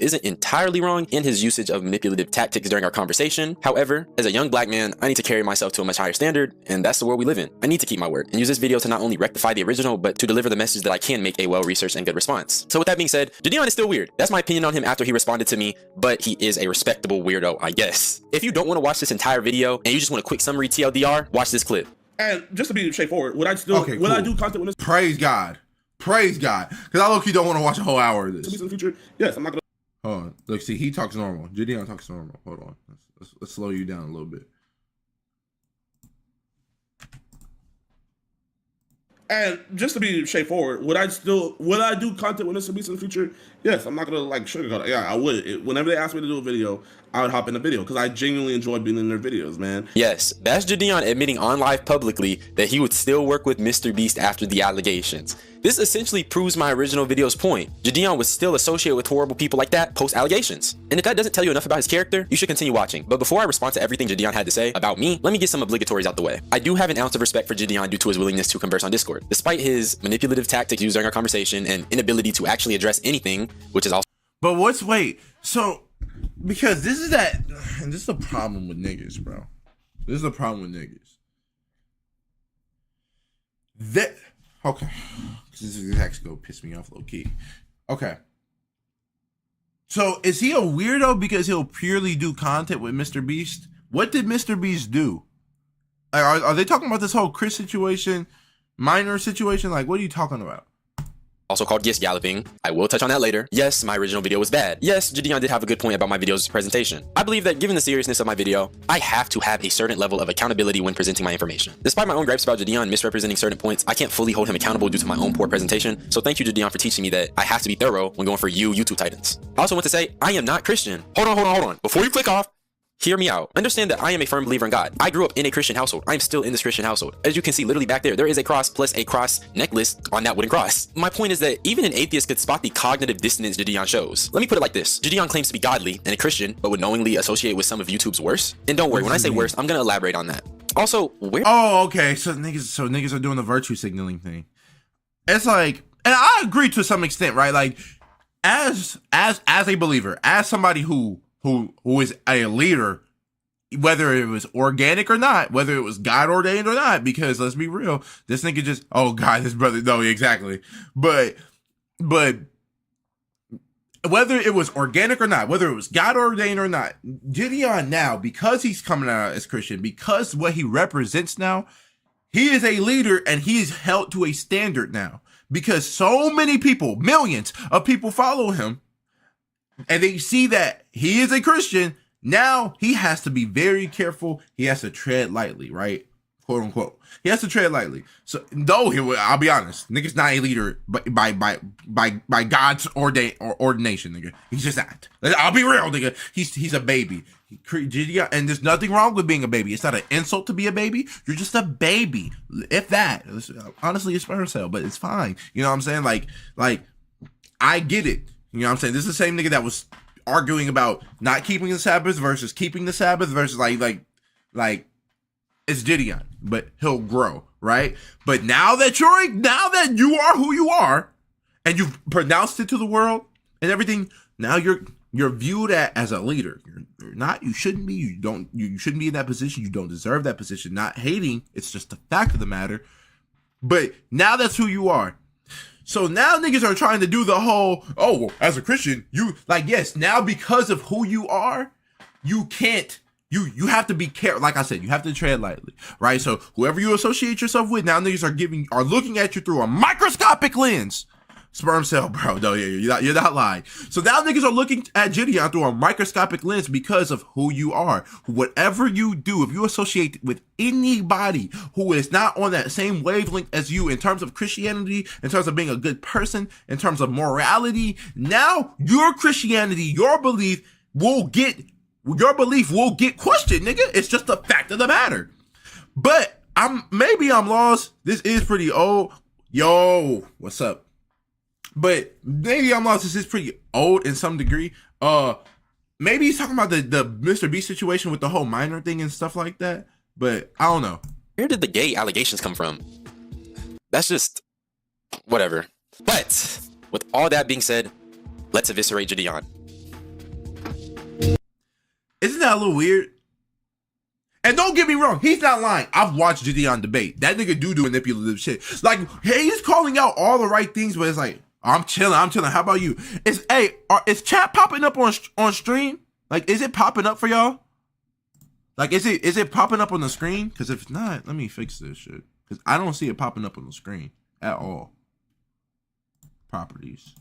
isn't entirely wrong in his usage of manipulative tactics during our conversation. However, as a young black man, I need to carry myself to a much higher standard, and that's the world we live in. I need to keep my word and use this video to not only rectify the original, but to deliver the message that I can make a well-researched and good response. So with that being said, Jidion is still weird. That's my opinion on him after he responded to me, but he is a respectable weirdo, I guess. If you don't want to watch this entire video and you just want a quick summary TLDR, watch this clip. And just to be straightforward, would I still I do content when this? Praise God. Praise God. Because I low-key don't want to watch a whole hour of this. In the future, yes, I'm not gonna. Hold on. Look, see, he talks normal. Jidion talks normal. Hold on. Let's slow you down a little bit. And just to be straightforward, would I do content when this releases in the future? Yes, I'm not gonna like sugarcoat it. Yeah, I would. Whenever they ask me to do a video, I would hop in the video because I genuinely enjoy being in their videos, man. Yes, that's Jidion admitting on live publicly that he would still work with Mr. Beast after the allegations. This essentially proves my original video's point. Jidion was still associated with horrible people like that post-allegations. And if that doesn't tell you enough about his character, you should continue watching. But before I respond to everything Jidion had to say about me, let me get some obligatories out the way. I do have an ounce of respect for Jidion due to his willingness to converse on Discord. Despite his manipulative tactics used during our conversation and inability to actually address anything, which is also— But so, because this is the problem with niggas, bro. This is the problem with niggas. Okay. This is actually gonna piss me off low key. Okay. So is he a weirdo because he'll purely do content with Mr. Beast? What did Mr. Beast do? Are they talking about this whole Chris situation, minor situation? Like, what are you talking about? also called Gis Galloping. I will touch on that later. Yes, my original video was bad. Yes, Jidion did have a good point about my video's presentation. I believe that given the seriousness of my video, I have to have a certain level of accountability when presenting my information. Despite my own gripes about Jidion misrepresenting certain points, I can't fully hold him accountable due to my own poor presentation. So thank you, Jidion, for teaching me that I have to be thorough when going for YouTube Titans. I also want to say, I am not Christian. Hold on. Before you click off, hear me out. Understand that I am a firm believer in God. I grew up in a Christian household. I am still in this Christian household. As you can see, literally back there, there is a cross plus a cross necklace on that wooden cross. My point is that even an atheist could spot the cognitive dissonance Jidion shows. Let me put it like this. Jidion claims to be godly and a Christian, but would knowingly associate with some of YouTube's worst. And don't worry, when I say worst, I'm gonna elaborate on that. Also, where— Oh, okay. So niggas are doing the virtue signaling thing. It's like, and I agree to some extent, right? Like, as a believer, as somebody who is a leader, whether it was organic or not, whether it was God ordained or not, because let's be real, this nigga just, oh God, this brother, no, exactly. But whether it was organic or not, whether it was God ordained or not, Jidion now, because he's coming out as Christian, because what he represents now, he is a leader and he is held to a standard now. Because so many people, millions of people follow him and they see that he is a Christian. Now he has to be very careful. He has to tread lightly, right? Quote unquote. He has to tread lightly. So though I'll be honest, nigga's not a leader by God's ordination, nigga. He's just not. I'll be real, nigga. He's a baby. And there's nothing wrong with being a baby. It's not an insult to be a baby. You're just a baby. If that. Honestly, it's sperm cell, but it's fine. You know what I'm saying? Like I get it. You know what I'm saying? This is the same nigga that was arguing about not keeping the Sabbath versus keeping the Sabbath versus like it's Jidion, but he'll grow, right? But now that you are who you are and you've pronounced it to the world and everything, now you're viewed as a leader. You're not, you shouldn't be, you shouldn't be in that position. You don't deserve that position. Not hating, it's just the fact of the matter. But now that's who you are. So now niggas are trying to do the whole, oh, well, as a Christian, you, like, yes, now because of who you are, you can't, you have to be careful. Like I said, you have to tread lightly, right? So whoever you associate yourself with, now niggas are looking at you through a microscopic lens. Sperm cell, bro. No, yeah, you're not lying. So now niggas are looking at Jidion through a microscopic lens because of who you are. Whatever you do, if you associate with anybody who is not on that same wavelength as you in terms of Christianity, in terms of being a good person, in terms of morality, now your Christianity, your belief will get questioned, nigga. It's just a fact of the matter. But maybe I'm lost. This is pretty old. Yo, what's up? But maybe I'm lost. This is pretty old in some degree. Maybe he's talking about the Mr. Beast situation with the whole minor thing and stuff like that. But I don't know. Where did the gay allegations come from? That's just whatever. But with all that being said, let's eviscerate Jidion. Isn't that a little weird? And don't get me wrong, he's not lying. I've watched Jidion debate. That nigga do manipulative shit. Like, hey, he's calling out all the right things, but it's like, I'm chilling. How about you? Is chat popping up on stream? Like, is it popping up for y'all? Like, is it popping up on the screen? Because if not, let me fix this shit. Because I don't see it popping up on the screen at all. Properties.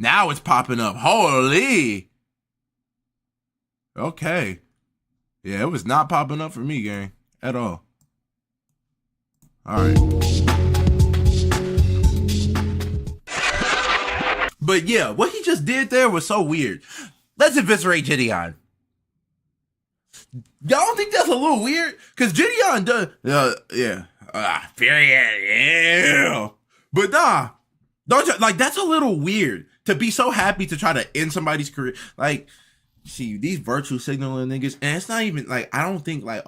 Now it's popping up. Holy. Okay. Yeah, it was not popping up for me, gang. At all. All right. But yeah, what he just did there was so weird. Let's eviscerate Jidion. Y'all don't think that's a little weird? Because Jidion does, period, yeah. But nah, don't you, like, that's a little weird to be so happy to try to end somebody's career. Like, see, these virtue signaling niggas, and it's not even like, I don't think like,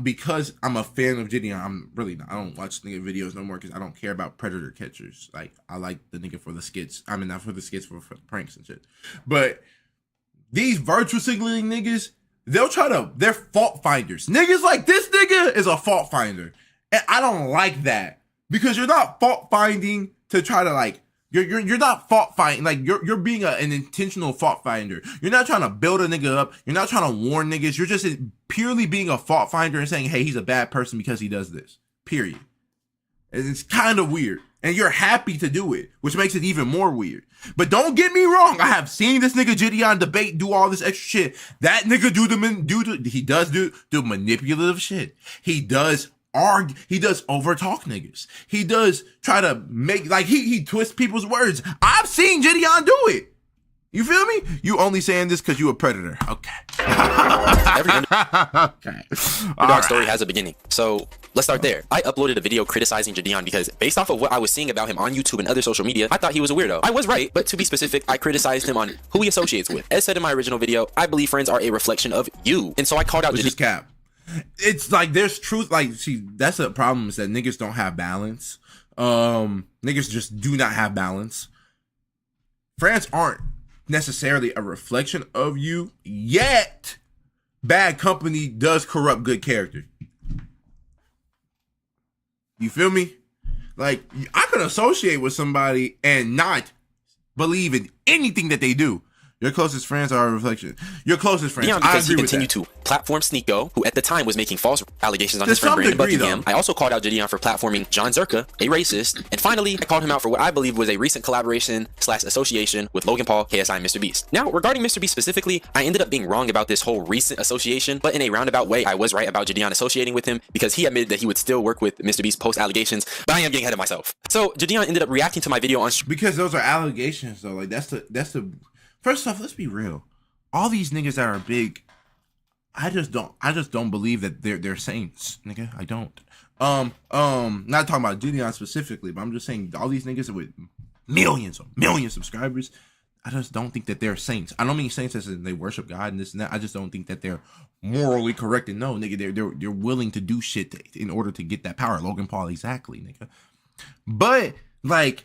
because I'm a fan of Jidion, I'm really not. I don't watch nigga videos no more because I don't care about predator catchers. Like, I like the nigga for the skits. I mean, not for the skits, for the pranks and shit. But these virtue signaling niggas, they're fault finders. Niggas like this nigga is a fault finder. And I don't like that because you're not fault finding to try to like, You're not fault finding, like you're being an intentional fault finder. You're not trying to build a nigga up. You're not trying to warn niggas. You're just purely being a fault finder and saying, hey, he's a bad person because he does this. Period. And it's kind of weird. And you're happy to do it, which makes it even more weird. But don't get me wrong. I have seen this nigga Jidion debate do all this extra shit. That nigga he does do manipulative shit. He does argue, he does overtalk niggas. He does try to make, like, he twists people's words. I've seen Jidion do it. You feel me? You only saying this because you a predator. Okay. Every Okay. underdog story has a beginning. So let's start there. I uploaded a video criticizing Jidion because based off of what I was seeing about him on YouTube and other social media, I thought he was a weirdo. I was right, but to be specific, I criticized him on who he associates with. As said in my original video, I believe friends are a reflection of you. And so I called out Which is cap. It's like there's truth. Like, see, that's the problem, is that niggas don't have balance. Niggas just do not have balance. Friends aren't necessarily a reflection of you, yet bad company does corrupt good character. You feel me? Like, I could associate with somebody and not believe in anything that they do. Your closest friends are a reflection. Your closest friends. Because he continued to platform Sneeko, who at the time was making false allegations on his friend Brandon Buckingham. I also called out Jidion for platforming John Zerka, a racist. And finally, I called him out for what I believe was a recent collaboration / association with Logan Paul, KSI, and Mr. Beast. Now, regarding Mr. Beast specifically, I ended up being wrong about this whole recent association, but in a roundabout way, I was right about Jidion associating with him because he admitted that he would still work with Mr. Beast post allegations, but I am getting ahead of myself. So Jidion ended up reacting to my video on because those are allegations though. Like, that's the first off, let's be real. All these niggas that are big, I just don't believe that they're saints, nigga. I don't. Not talking about Jidion specifically, but I'm just saying all these niggas with millions subscribers, I just don't think that they're saints. I don't mean saints as in they worship God and this and that. I just don't think that they're morally correct. And no, nigga, they're willing to do shit in order to get that power. Logan Paul, exactly, nigga. But like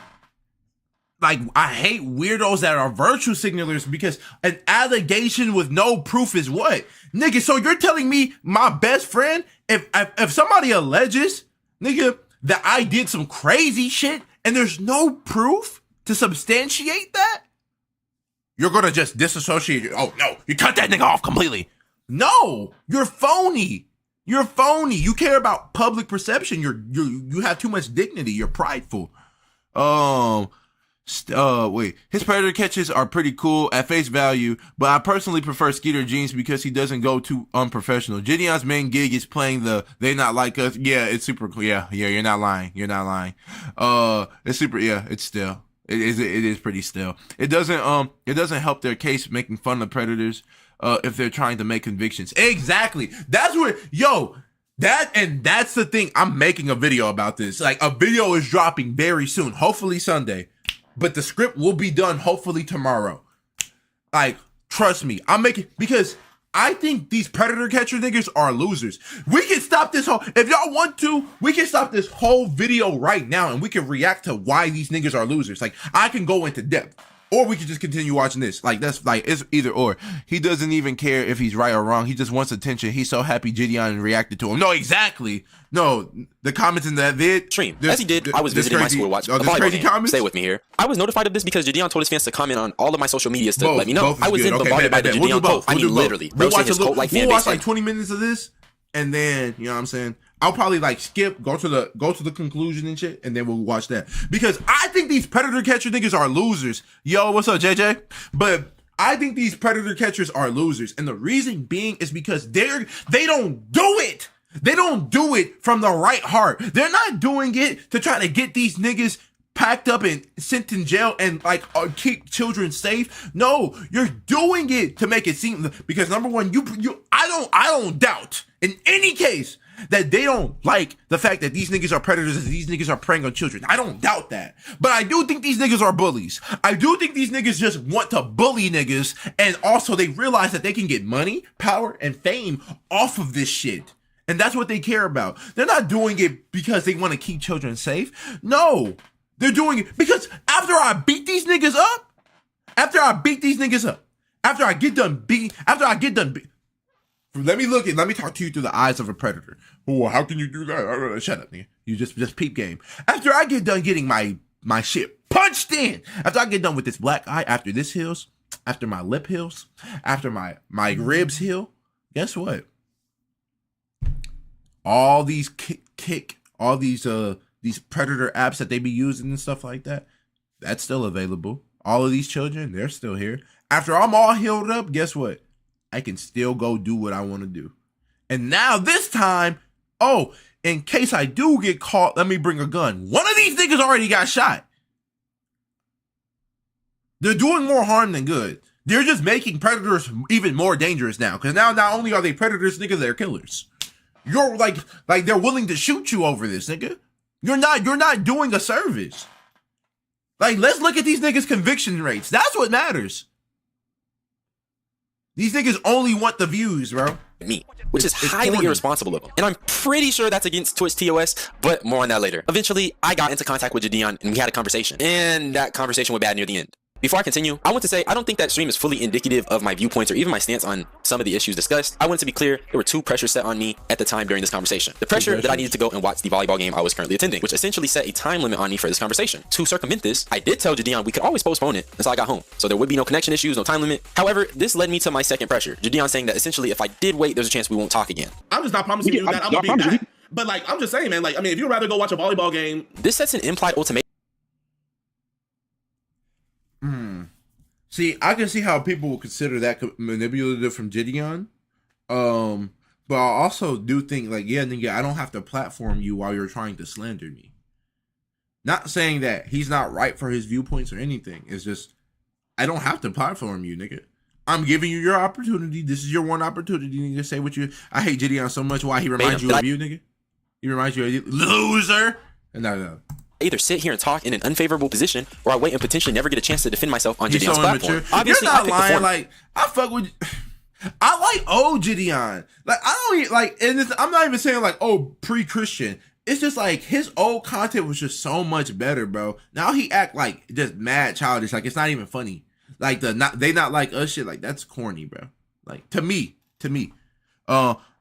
I hate weirdos that are virtue signalers because an allegation with no proof is what? Nigga, so you're telling me my best friend, if somebody alleges, nigga, that I did some crazy shit and there's no proof to substantiate that, you're gonna just disassociate. Oh no, you cut that nigga off completely. No, you're phony. You're phony. You care about public perception. You have too much dignity. You're prideful. Wait, his predator catches are pretty cool at face value, but I personally prefer Skeeter Jeans because he doesn't go too unprofessional. Jidion's main gig is playing the They Not Like Us. Yeah, it's super cool. Yeah, you're not lying. You're not lying. It's super, yeah, it's still. It is pretty still. It doesn't help their case making fun of predators, if they're trying to make convictions. Exactly. That's what, that's the thing. I'm making a video about this. Like, a video is dropping very soon, hopefully Sunday. But the script will be done hopefully tomorrow. Like, trust me, because I think these predator catcher niggas are losers. We can stop this if y'all want to, we can stop this whole video right now and we can react to why these niggas are losers. Like, I can go into depth. Or we could just continue watching this. Like, that's like, it's either or. He doesn't even care if he's right or wrong. He just wants attention. He's so happy Jidion reacted to him. No, exactly. No, the comments in that vid. Stream. As he did, I was visiting my school to watch a volleyball game. Stay with me here. I was notified of this because Jidion told his fans to comment on all of my social medias to let me know. I was then bombarded by the Jidion cult. I mean, literally. We'll watch like 20 minutes of this, and then, you know what I'm saying? I'll probably like skip, go to the conclusion and shit, and then we'll watch that. Because I think these predator catcher niggas are losers. Yo, what's up, JJ? But I think these predator catchers are losers. And the reason being is because they don't do it. They don't do it from the right heart. They're not doing it to try to get these niggas packed up and sent in jail and like keep children safe. No, you're doing it to make it seem, because number one, I don't doubt in any case that they don't like the fact that these niggas are predators and these niggas are preying on children. I don't doubt that. But I do think these niggas are bullies. I do think these niggas just want to bully niggas, and also they realize that they can get money, power, and fame off of this shit. And that's what they care about. They're not doing it because they want to keep children safe. No, they're doing it because after I beat these niggas up, after I get done beating, let me talk to you through the eyes of a predator. Oh, how can you do that? Shut up, nigga. You just peep game. After I get done getting my shit punched in, after I get done with this black eye, after this heals, after my lip heals, after my ribs heal, guess what? All these all these predator apps that they be using and stuff like that, that's still available. All of these children, they're still here. After I'm all healed up, guess what? I can still go do what I want to do. And now this time, oh, in case I do get caught, let me bring a gun. One of these niggas already got shot. They're doing more harm than good. They're just making predators even more dangerous now. Because now not only are they predators, nigga, they're killers. You're like they're willing to shoot you over this, nigga. You're not doing a service. Like, let's look at these niggas' conviction rates. That's what matters. These niggas only want the views, bro. Me, which is highly irresponsible of them. And I'm pretty sure that's against Twitch TOS, but more on that later. Eventually, I got into contact with Jidion and we had a conversation. And that conversation went bad near the end. Before I continue, I want to say I don't think that stream is fully indicative of my viewpoints or even my stance on some of the issues discussed. I want to be clear, there were two pressures set on me at the time during this conversation. The pressure that I needed to go and watch the volleyball game I was currently attending, which essentially set a time limit on me for this conversation. To circumvent this, I did tell Jidion we could always postpone it until I got home, so there would be no connection issues, no time limit. However, this led me to my second pressure. Jidion saying that essentially if I did wait, there's a chance we won't talk again. I'm just not promising you that I'm gonna be back. But like, I'm just saying, man, like, I mean, if you'd rather go watch a volleyball game. This sets an implied ultimatum. See, I can see how people will consider that manipulative from Jidion. But I also do think, like, yeah, nigga, I don't have to platform you while you're trying to slander me. Not saying that he's not right for his viewpoints or anything. It's just, I don't have to platform you, nigga. I'm giving you your opportunity. This is your one opportunity, nigga. Say what you... I hate Jidion so much. Why? He reminds you of you, nigga. He reminds you of you. Loser! No. Either sit here and talk in an unfavorable position, or I wait and potentially never get a chance to defend myself on Jidion's platform. Obviously, you're not lying. Like, I fuck with... I like old Jidion. Like, I don't like... And I'm not even saying, like, oh, pre-Christian. It's just, like, his old content was just so much better, bro. Now he act, like, just mad childish. Like, it's not even funny. Like, they not like us shit. Like, that's corny, bro. Like, to me.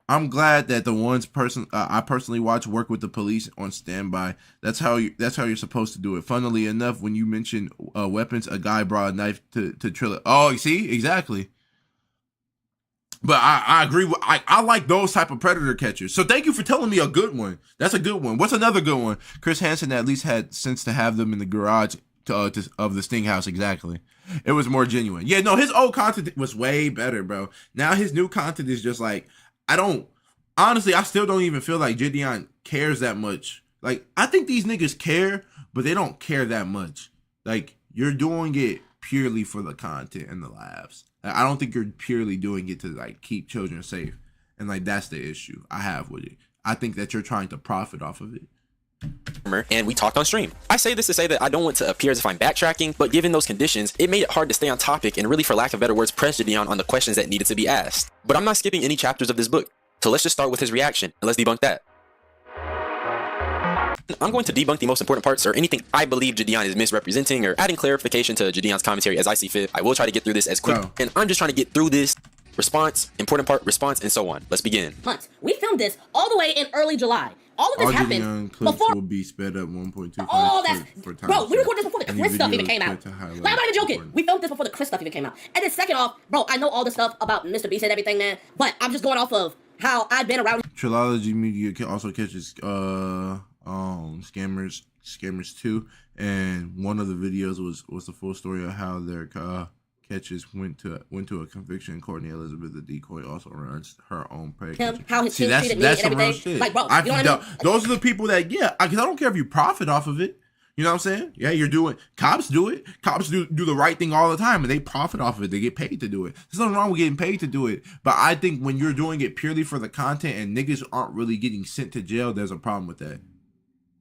I'm glad that the ones I personally watch work with the police on standby. That's how you're supposed to do it. Funnily enough, when you mention weapons, a guy brought a knife to trill it. Oh, you see? Exactly. But I agree. I like those type of predator catchers. So thank you for telling me a good one. That's a good one. What's another good one? Chris Hansen at least had sense to have them in the garage of the Sting House. Exactly. It was more genuine. Yeah, no, his old content was way better, bro. Now his new content is just like, I still don't even feel like Jidion cares that much. Like, I think these niggas care, but they don't care that much. Like, you're doing it purely for the content and the laughs. I don't think you're purely doing it to, like, keep children safe. And, like, that's the issue I have with it. I think that you're trying to profit off of it. And we talked on stream. I say this to say that I don't want to appear as if I'm backtracking, but given those conditions, it made it hard to stay on topic and really, for lack of better words, press Jidion on the questions that needed to be asked. But I'm not skipping any chapters of this book. So let's just start with his reaction and let's debunk that. I'm going to debunk the most important parts or anything I believe Jidion is misrepresenting or adding clarification to Jidion's commentary as I see fit. I will try to get through this as quick, and I'm just trying to get through this. Response, important part, response, and so on. Let's begin. Months. We filmed this all the way in early July. All of this happened before. Will be sped up 1.25. Oh, that's bro. We recorded this before the Chris stuff even came out. Like, I'm not even joking. We filmed this before the Chris stuff even came out. And then second off, bro, I know all the stuff about Mr. Beast and everything, man. But I'm just going off of how I've been around. Trilogy Media also catches scammers 2, and one of the videos was the full story of how their catches went to a conviction in court, and Elizabeth the decoy also runs her own page. How his kids treated me and everything. Like, bro, you know what I mean? Those are the people that, because I don't care if you profit off of it. You know what I'm saying? Yeah, cops do it. Cops do the right thing all the time, and they profit off of it. They get paid to do it. There's nothing wrong with getting paid to do it. But I think when you're doing it purely for the content and niggas aren't really getting sent to jail, there's a problem with that.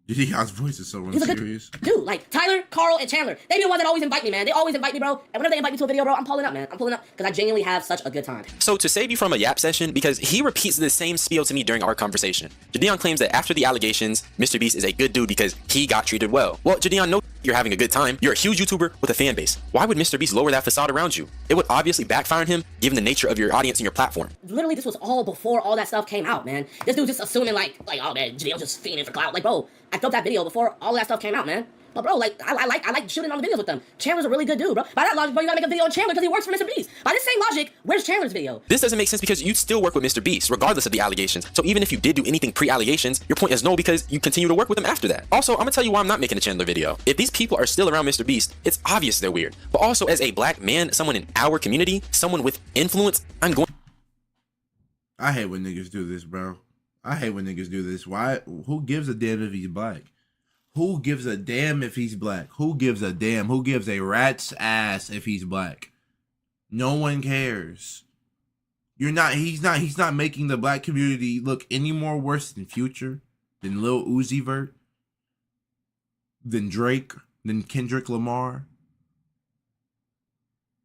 Jidion's voice is so unserious. Dude, like Tyler, Carl, and Chandler. They be the ones that always invite me, man. They always invite me, bro. And whenever they invite me to a video, bro, I'm pulling up, man. I'm pulling up because I genuinely have such a good time. So to save you from a yap session, because he repeats the same spiel to me during our conversation, Jidion claims that after the allegations, Mr. Beast is a good dude because he got treated well. Well, Jidion, no, you're having a good time. You're a huge YouTuber with a fan base. Why would Mr. Beast lower that facade around you? It would obviously backfire on him, given the nature of your audience and your platform. Literally, this was all before all that stuff came out, man. This dude just assuming like, oh man, Jidion just fiending for clout. Like, bro, I filmed that video before all that stuff came out, man. But bro, like, I like shooting on the videos with them. Chandler's a really good dude, bro. By that logic, bro, you gotta make a video on Chandler because he works for Mr. Beast. By this same logic, where's Chandler's video? This doesn't make sense because you still work with Mr. Beast, regardless of the allegations. So even if you did do anything pre-allegations, your point is no because you continue to work with him after that. Also, I'm gonna tell you why I'm not making a Chandler video. If these people are still around Mr. Beast, it's obvious they're weird. But also, as a black man, someone in our community, someone with influence, I hate when niggas do this, bro. I hate when niggas do this. Why? Who gives a damn if he's black? Who gives a damn if he's black? Who gives a damn? Who gives a rat's ass if he's black? No one cares. He's not making the black community look any more worse than Future, than Lil Uzi Vert, than Drake, than Kendrick Lamar.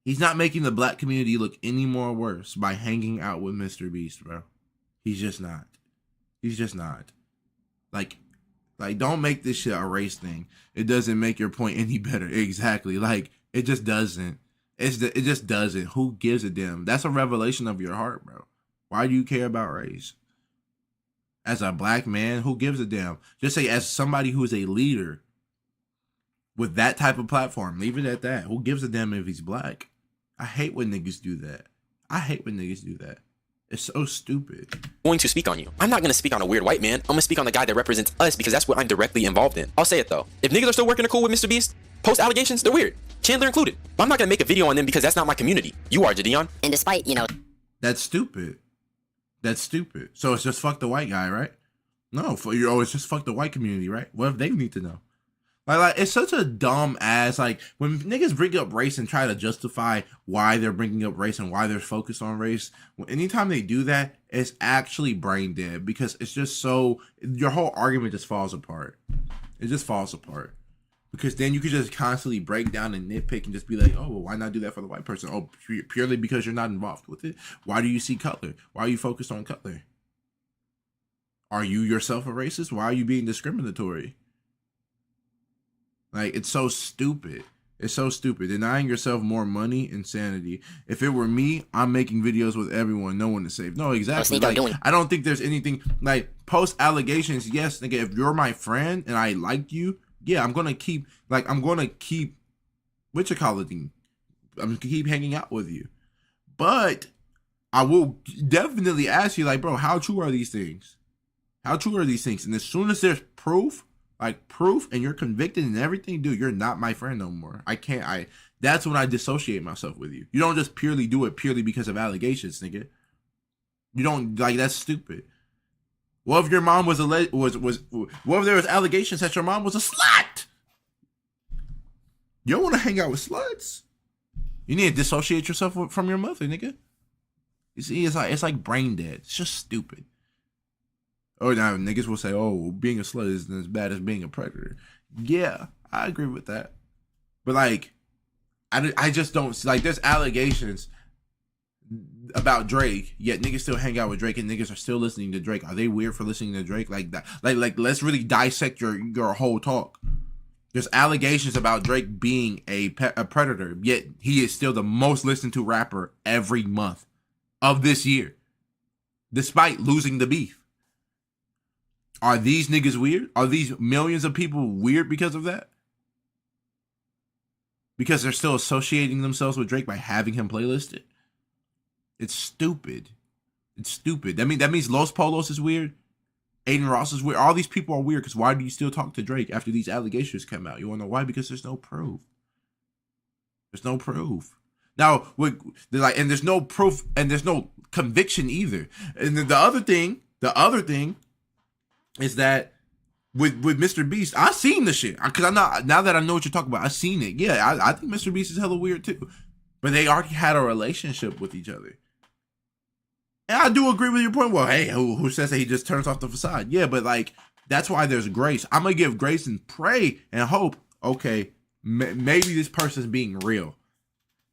He's not making the black community look any more worse by hanging out with Mr. Beast, bro. He's just not. He's just not. Like, don't make this shit a race thing. It doesn't make your point any better. Exactly. Like, it just doesn't. It just doesn't. Who gives a damn? That's a revelation of your heart, bro. Why do you care about race? As a black man, who gives a damn? Just say as somebody who is a leader with that type of platform, leave it at that. Who gives a damn if he's black? I hate when niggas do that. It's so stupid. Going to speak on you. I'm not going to speak on a weird white man. I'm going to speak on the guy that represents us because that's what I'm directly involved in. I'll say it though. If niggas are still working cool with Mr. Beast, post allegations, they're weird. Chandler included. But I'm not going to make a video on them because that's not my community. You are, Jidion. And despite, That's stupid. So it's just fuck the white guy, right? No, it's just fuck the white community, right? What if they need to know? Like it's such a dumb ass, like when niggas bring up race and try to justify why they're bringing up race and why they're focused on race. Anytime they do that, it's actually brain dead because it's just so, your whole argument just falls apart. It just falls apart because then you could just constantly break down and nitpick and just be like, oh, well, why not do that for the white person? Oh, purely because you're not involved with it. Why do you see color? Why are you focused on color? Are you yourself a racist? Why are you being discriminatory? Like, it's so stupid. It's so stupid. Denying yourself more money, insanity. If it were me, I'm making videos with everyone. No one is safe. No, exactly. Like, I don't think there's anything, like, post allegations. Yes, nigga, if you're my friend and I like you, yeah, I'm going to keep, what you call it? I'm going to keep hanging out with you. But I will definitely ask you, like, bro, how true are these things? How true are these things? And as soon as there's proof, and you're convicted and everything, dude, you're not my friend no more. That's when I dissociate myself with you. You don't just purely do it purely because of allegations, nigga. You don't, that's stupid. What if your mom what if there was allegations that your mom was a slut? You don't want to hang out with sluts. You need to dissociate yourself from your mother, nigga. You see, it's like brain dead. It's just stupid. Or now niggas will say, oh, being a slut isn't as bad as being a predator. Yeah, I agree with that. But I just don't, there's allegations about Drake, yet niggas still hang out with Drake and niggas are still listening to Drake. Are they weird for listening to Drake like that? Like let's really dissect your whole talk. There's allegations about Drake being a predator, yet he is still the most listened to rapper every month of this year, despite losing the beef. Are these niggas weird? Are these millions of people weird because of that? Because they're still associating themselves with Drake by having him playlisted? It's stupid. It's stupid. That means Los Polos is weird. Aiden Ross is weird. All these people are weird because why do you still talk to Drake after these allegations come out? You want to know why? Because there's no proof. There's no proof. Now, there's no proof and there's no conviction either. And then the other thing is that with Mr. Beast, I seen the shit because now that I know what you're talking about, I seen it. Yeah, I think Mr. Beast is hella weird too, but they already had a relationship with each other. And I do agree with your point. Well, hey, who says that he just turns off the facade? Yeah, but like that's why there's grace. I'm gonna give grace and pray and hope. Okay, maybe this person's being real.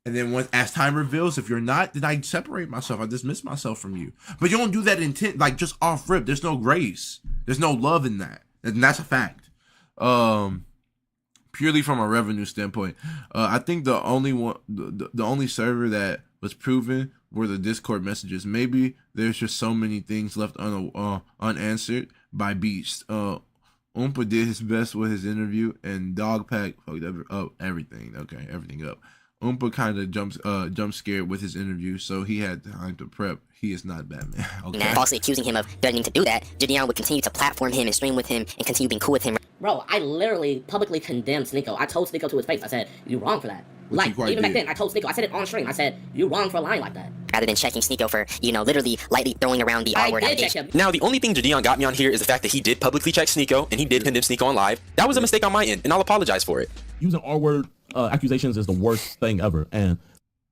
And then as time reveals, if you're not, then I separate myself. I dismiss myself from you. But you don't do that intent, like just off rip. There's no grace. There's no love in that. And that's a fact. Purely from a revenue standpoint, I think the only server that was proven were the Discord messages. Maybe there's just so many things left unanswered by Beast. Oompa did his best with his interview, and Dogpack fucked up everything. Okay, everything up. Oompa kind of jump scared with his interview, so he had time to prep. He is not Batman. Okay. Falsely accusing him of threatening to do that, Jidion would continue to platform him and stream with him and continue being cool with him. Bro, I literally publicly condemned Sneeko. I told Sneeko to his face. I said, "You wrong for that." Like, even back then, I told Sneeko, I said it on stream. I said, "You wrong for lying like that." Rather than checking Sneeko for, literally lightly throwing around the R-word allegation. Now, the only thing Jidion got me on here is the fact that he did publicly check Sneeko and he did condemn Sneeko on live. That was a mistake on my end, and I'll apologize for it. Using R-word accusations is the worst thing ever, and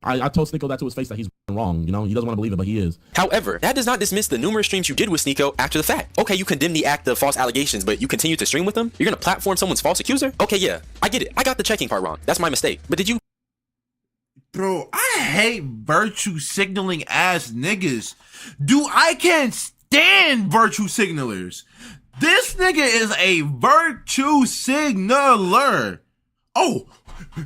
I told Sneeko that to his face that he's wrong. He doesn't want to believe it, but he is. However, that does not dismiss the numerous streams you did with Sneeko after the fact. Okay, you condemn the act of false allegations, but you continue to stream with them? You're gonna platform someone's false accuser? Okay, yeah, I get it. I got the checking part wrong. That's my mistake. But did you? Bro, I hate virtue signaling ass niggas. I can't stand virtue signalers. This nigga is a virtue signaler. Oh,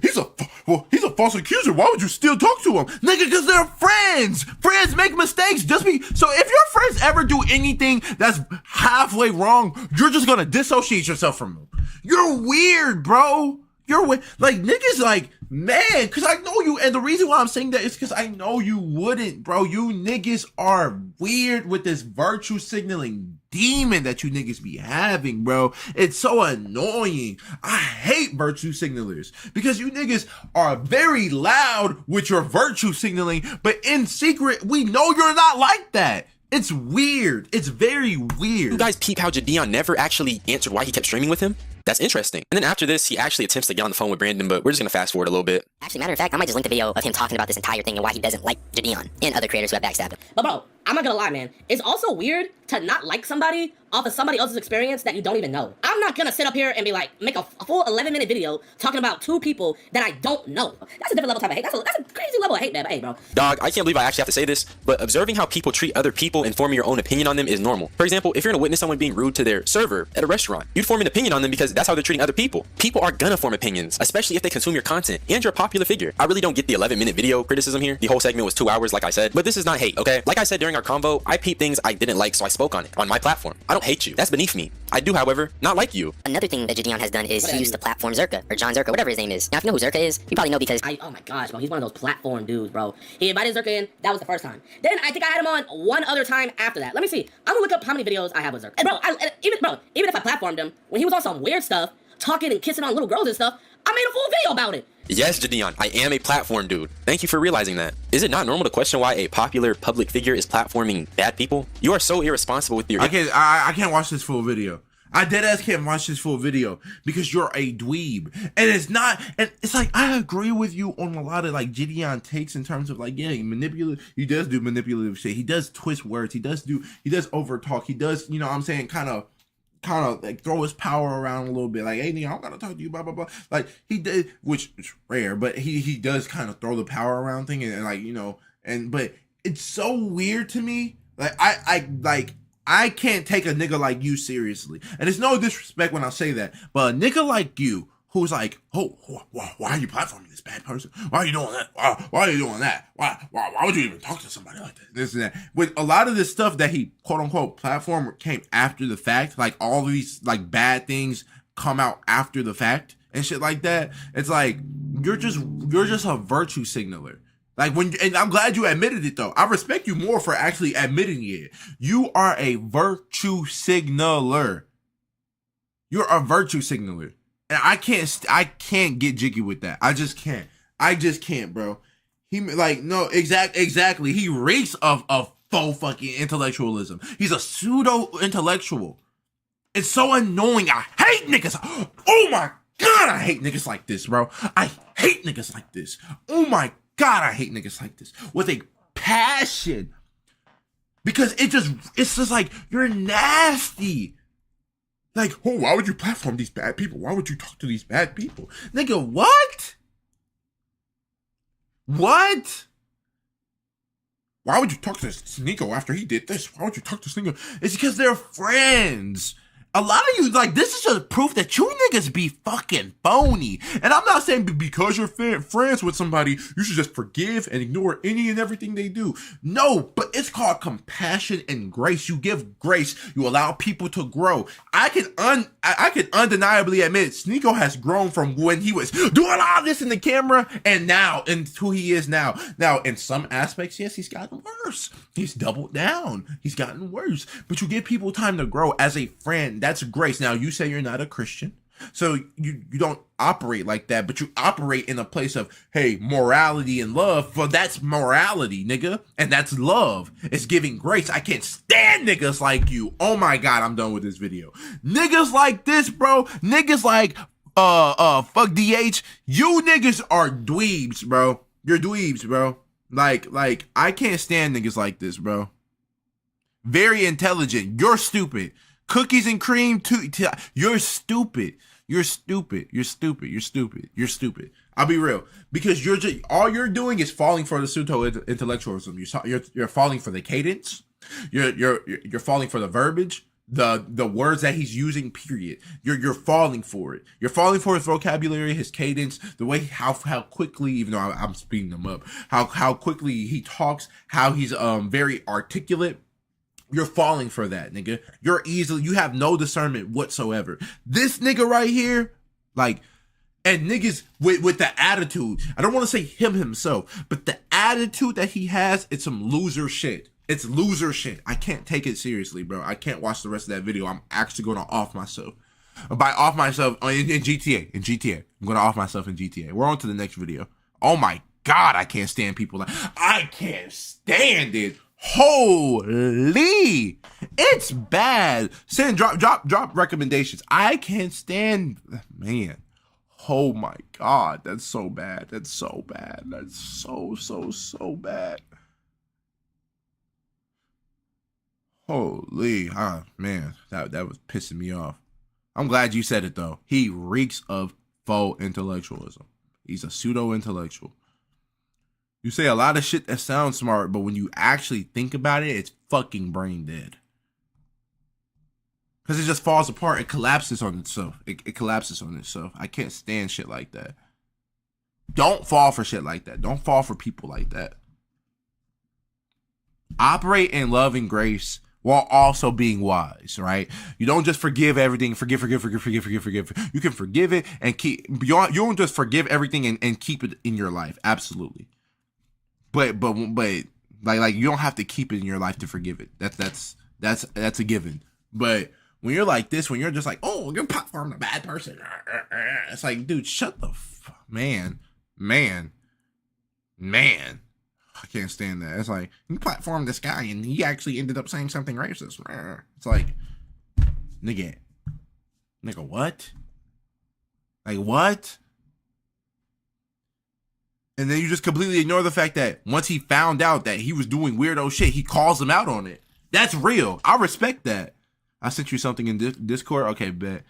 he's a false accuser. Why would you still talk to him? Nigga, because they're friends. Friends make mistakes. So if your friends ever do anything that's halfway wrong, you're just gonna dissociate yourself from them. You're weird, bro. You're weird. Like, niggas like, man, because I know you, and the reason why I'm saying that is because I know you wouldn't, bro. You niggas are weird with this virtue signaling demon that you niggas be having, bro. It's so annoying. I hate virtue signalers because you niggas are very loud with your virtue signaling, but in secret, we know you're not like that. It's weird. It's very weird. You guys peep how Jidion never actually answered why he kept streaming with him? That's interesting. And then after this, he actually attempts to get on the phone with Brandon, but we're just gonna fast forward a little bit. Actually, matter of fact, I might just link the video of him talking about this entire thing and why he doesn't like Jidion and other creators who have backstabbed him. But bro, I'm not gonna lie, man. It's also weird to not like somebody off of somebody else's experience that you don't even know. I'm not gonna sit up here and be like, make a full 11-minute video talking about two people that I don't know. That's a different level type of hate. That's a crazy level of hate, man. But hey, bro. Dog, I can't believe I actually have to say this, but observing how people treat other people and forming your own opinion on them is normal. For example, if you're gonna witness someone being rude to their server at a restaurant, you'd form an opinion on them because that's how they're treating other people. People are gonna form opinions, especially if they consume your content and you're a popular figure. I really don't get the 11-minute video criticism here. The whole segment was 2 hours, like I said, but this is not hate, okay? Like I said during our convo, I peeped things I didn't like, so I spoke on it on my platform. I don't hate you. That's beneath me. I do, however, not like you. Another thing that Jidion has done is he used to platform Zerka, or John Zerka, whatever his name is. Now, if you know who Zerka is, you probably know because oh my gosh, bro, he's one of those platform dudes, bro. He invited Zerka in, that was the first time. Then I think I had him on one other time after that. Let me see. I'm gonna look up how many videos I have with Zerka. And even if I platformed him, when he was on some weird stuff, talking and kissing on little girls and stuff, I made a full video about it. Yes, Jidion, I am a platform dude. Thank you for realizing that. Is it not normal to question why a popular public figure is platforming bad people? You are so irresponsible with your— I can't watch this full video. I deadass can't watch this full video because you're a dweeb. And it's not, and it's like, I agree with you on a lot of like Jidion takes in terms of like, yeah, he does do manipulative shit. He does twist words. He does overtalk. He does, you know what I'm saying, kind of like throw his power around a little bit. Like, hey, nigga, I don't gotta talk to you, blah, blah, blah. Like, he did, which is rare, but he does kind of throw the power around thing and like, you know, but it's so weird to me. Like I can't take a nigga like you seriously. And it's no disrespect when I say that, but a nigga like you who's like, oh, why are you platforming this bad person? Why are you doing that? Why are you doing that? Why would you even talk to somebody like that? This and that. With a lot of this stuff that he quote unquote platform came after the fact, like all of these like bad things come out after the fact and shit like that. It's like you're just a virtue signaler. Like and I'm glad you admitted it though. I respect you more for actually admitting it. You are a virtue signaler. You're a virtue signaler. And I can't get jiggy with that. I just can't, bro. He like, no, exactly. He reeks of faux fucking intellectualism. He's a pseudo intellectual. It's so annoying. I hate niggas. Oh my God, I hate niggas like this, bro. I hate niggas like this. Oh my God, I hate niggas like this with a passion. Because it's just like, you're nasty. Like, oh, why would you platform these bad people? Why would you talk to these bad people? Nigga, what? What? Why would you talk to Sneeko after he did this? Why would you talk to Sneeko? It's because they're friends. A lot of you, like, this is just proof that you niggas be fucking phony. And I'm not saying because you're friends with somebody, you should just forgive and ignore any and everything they do. No, but it's called compassion and grace. You give grace. You allow people to grow. I can undeniably admit Sneeko has grown from when he was doing all this in the camera and now into who he is now. Now, in some aspects, yes, he's gotten worse. He's doubled down. He's gotten worse. But you give people time to grow as a friend. That's grace. Now, you say you're not a Christian, so you don't operate like that, but you operate in a place of, hey, morality and love. Well, that's morality, nigga, and that's love. It's giving grace. I can't stand niggas like you. Oh my God, I'm done with this video. Niggas like this, bro. Niggas like fuck DH. You niggas are dweebs, bro. You're dweebs, bro. Like I can't stand niggas like this, bro. Very intelligent. You're stupid. Cookies and cream too. You're stupid. You're stupid. You're stupid. You're stupid. You're stupid. I'll be real, because you're just, all you're doing is falling for the pseudo intellectualism. You're falling for the cadence. You're falling for the verbiage, the words that he's using. Period. You're falling for it. You're falling for his vocabulary, his cadence, the way how quickly, even though I'm speeding him up, how quickly he talks, how he's very articulate. You're falling for that, nigga. You have no discernment whatsoever. This nigga right here, like, and niggas with the attitude, I don't want to say him himself, but the attitude that he has, it's some loser shit. It's loser shit. I can't take it seriously, bro. I can't watch the rest of that video. I'm actually going to off myself. By off myself, in GTA. I'm going to off myself in GTA. We're on to the next video. Oh my God, I can't stand people like, I can't stand it. Holy, it's bad. Send drop recommendations. I can't stand, man. Oh my God, that's so bad. That's so bad. That's so bad. Holy, man, that was pissing me off. I'm glad you said it though. He reeks of faux intellectualism. He's a pseudo intellectual. You say a lot of shit that sounds smart, but when you actually think about it, it's fucking brain dead. Because it just falls apart. It collapses on itself. It collapses on itself. I can't stand shit like that. Don't fall for shit like that. Don't fall for people like that. Operate in love and grace while also being wise, right? You don't just forgive everything. Forgive. You can forgive it and keep. You don't just forgive everything and keep it in your life. Absolutely. But like you don't have to keep it in your life to forgive it. That's a given. But when you're like this, when you're just like, oh, you're platforming a bad person, it's like, dude, shut the man. I can't stand that. It's like, you platformed this guy and he actually ended up saying something racist. It's like, nigga, what? Like, what? And then you just completely ignore the fact that once he found out that he was doing weirdo shit, he calls him out on it. That's real. I respect that. I sent you something in Discord. Okay, bet.